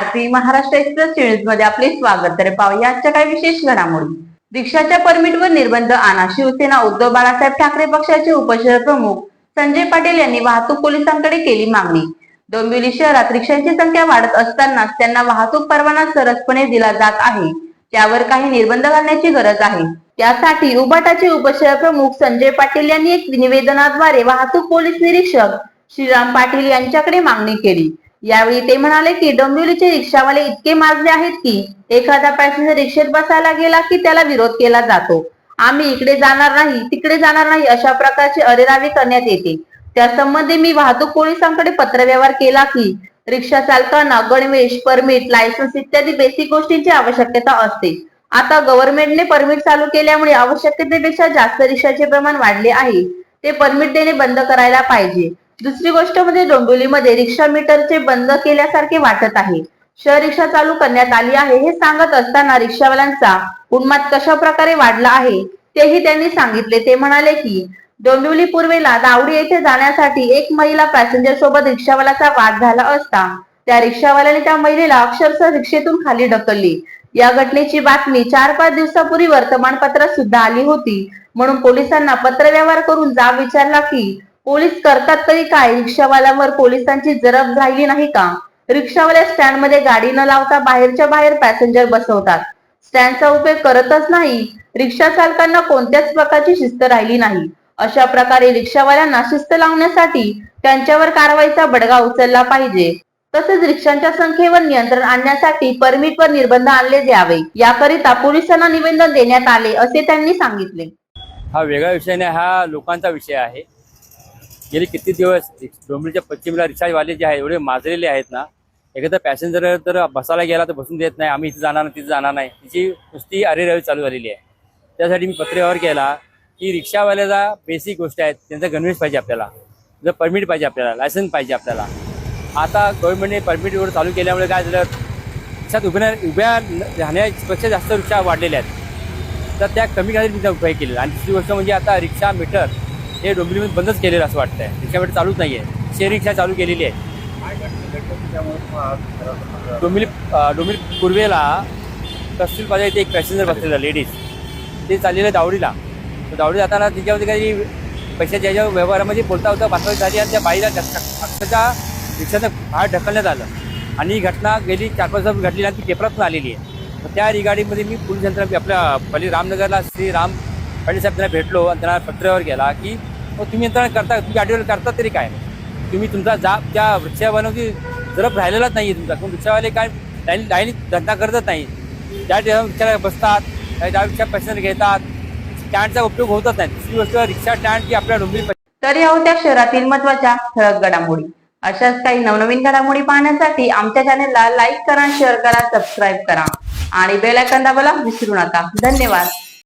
आरती Maharashtra express news मध्ये आपले स्वागत. तर पाहूया आजच्या काही विशेष घडामोडी. रिक्षाच्या परमिटवर निर्बंध आणा. शिवसेना उद्धव बाळासाहेब ठाकरे पक्षाचे उपशहर प्रमुख संजय पाटील यांनी वाहतूक पोलिसांकडे केली मागणी. डोंबिवली शहरात रिक्षांची संख्या वाढत असतानाच त्यांना वाहतूक परवाना सरसपणे दिला जात आहे. त्यावर काही निर्बंध घालण्याची गरज आहे. त्यासाठी उबाटाचे उपशहर प्रमुख संजय पाटील यांनी एक निवेदनाद्वारे वाहतूक पोलीस निरीक्षक श्रीराम पाटील यांच्याकडे मागणी केली. यावेळी ते म्हणाले की डोंबिवलीचे रिक्षावाले इतके माजले आहेत की एखादा पॅसेंजर रिक्षेत बसायला गेला की त्याला विरोध केला जातो. आम्ही इकडे जाणार नाही, तिकडे जाणार नाही अशा प्रकारची अरेरावी करण्यात येते. त्यासंबंधी मी वाहतूक पोलिसांकडे पत्रव्यवहार केला की रिक्षा चालकांना गणवेश, परमिट, लायसन्स इत्यादी बेसिक गोष्टींची आवश्यकता असते. आता गव्हर्नमेंटने परमिट चालू केल्यामुळे आवश्यकतेपेक्षा जास्त रिक्षाचे प्रमाण वाढले आहे. ते परमिट देणे बंद करायला पाहिजे. दुसरी गोष्ट म्हणजे डोंबिवलीमध्ये रिक्षा मीटरचे बंद केल्यासारखे वाटत आहे. शहर रिक्षा चालू करण्यात आली आहे हे सांगत असताना रिक्षावाल्यांचा उन्माद कशा प्रकारे वाढला आहे तेही त्यांनी सांगितले. ते म्हणाले की डोंबिवली पूर्वेला दावडी येथे जाण्यासाठी एक महिला पॅसेंजर सोबत रिक्षावाल्याचा वाद झाला असता त्या रिक्षावाल्याने त्या महिलेला अक्षरशः रिक्षेतून खाली ढकलली. या घटनेची बातमी 4-5 दिवसापूर्वी वर्तमानपत्रात सुद्धा आली होती. म्हणून पोलिसांना पत्रव्यवहार करून जाब विचारला की पोलीस करतात तरी काय? रिक्षावाल्यावर पोलिसांची जरब राहिली नाही का? रिक्षावाल्या स्टँड मध्ये गाडी न लावता बाहेरच्या बाहेर पॅसेंजर बसवतात. स्टँडचा उपयोग करतच नाही. रिक्षा चालकांना कोणत्याच प्रकारची शिस्त राहिली नाही. अशा प्रकारे रिक्षावाल्यांना शिस्त लावण्यासाठी त्यांच्यावर कारवाईचा बडगा उचलला पाहिजे. तसेच रिक्षांच्या संख्येवर नियंत्रण आणण्यासाठी परमिटवर निर्बंध आणले द्यावे. याकरिता पोलिसांना निवेदन देण्यात आले असे त्यांनी सांगितले. हा वेगळा विषय नाही, हा लोकांचा विषय आहे. गेले किती दिवस डोंबिवलीच्या पश्चिमेला रिक्षावाले जे आहेत एवढे माजलेले आहेत ना, एखादा पॅसेंजर तर बसायला गेला तर बसून देत नाही. आम्ही इथे जाणार नाही, तिथे जाणार नाही, तिची नुसती अरेरावी चालू झालेली आहे. त्यासाठी मी पत्रव्यवहार केला की रिक्षावाल्याला बेसिक गोष्टी आहेत. त्यांचा गणवेश पाहिजे आपल्याला, जर परमिट पाहिजे आपल्याला, लायसन्स पाहिजे आपल्याला. आता गव्हर्नमेंटने परमिटवर चालू केल्यामुळे काय झालं, रिक्षात उभ्या राहण्यापेक्षा जास्त रिक्षा वाढलेल्या आहेत. तर त्या कमी काळात तिचा उपाय केलेला. आणि दुसरी गोष्ट म्हणजे आता रिक्षा मीटर हे डोंबिवलीमध्ये बंदच केलेलं असं वाटतंय. रिक्षा मीटर चालूच नाही आहे. शेअर रिक्षा चालू केलेली आहे. डोंबिवली पूर्वेला कस्तुरी पाजा इथे एक पॅसेंजर बसलेला लेडीज, ते चाललेलं दावडीला. तर दावडी जाताना तिच्यामध्ये काही पैशाच्या याच्या व्यवहारामध्ये बोलता होता बातमी झाली आणि त्या बाईला अक्षरशः रिक्षाचं बाहेर ढकलण्यात आलं. आणि ही घटना गेली 4-5 दिवस घडली आणि ती पेपरात पण आलेली आहे. तर त्या रिगाडीमध्ये मी पोलीस यंत्रणा आपल्या पहिले रामनगरला श्री राम पाटील साहेब त्यांना भेटलो आणि त्यांना पत्रव्यवहार केला की तुम्ही यंत्रणा करता, तुम्ही गाडीवर करता तरी काय, तुम्ही तुमचा त्या रिक्षावाल्याची जरब राहिलेलाच नाही आहे तुमचा. कोण रिक्षावाले काय लाईनी धंदा करतच नाही. त्या रिक्षाला बसतात, त्या रिक्षा पॅसेंजर घेतात, स्टँडचा उपयोग होतच नाही. दुसरी गोष्ट रिक्षा स्टँड की आपल्या डोंबिवली. तर या होत्या शहरातील महत्त्वाच्या ठळक घडामोडी. अशाच काही नवनवीन घडामोडी पाहण्यासाठी आमच्या चॅनेलला लाईक करा, शेअर करा, सबस्क्राईब करा आणि बेल आयकॉन दाबायला विसरू नका. धन्यवाद.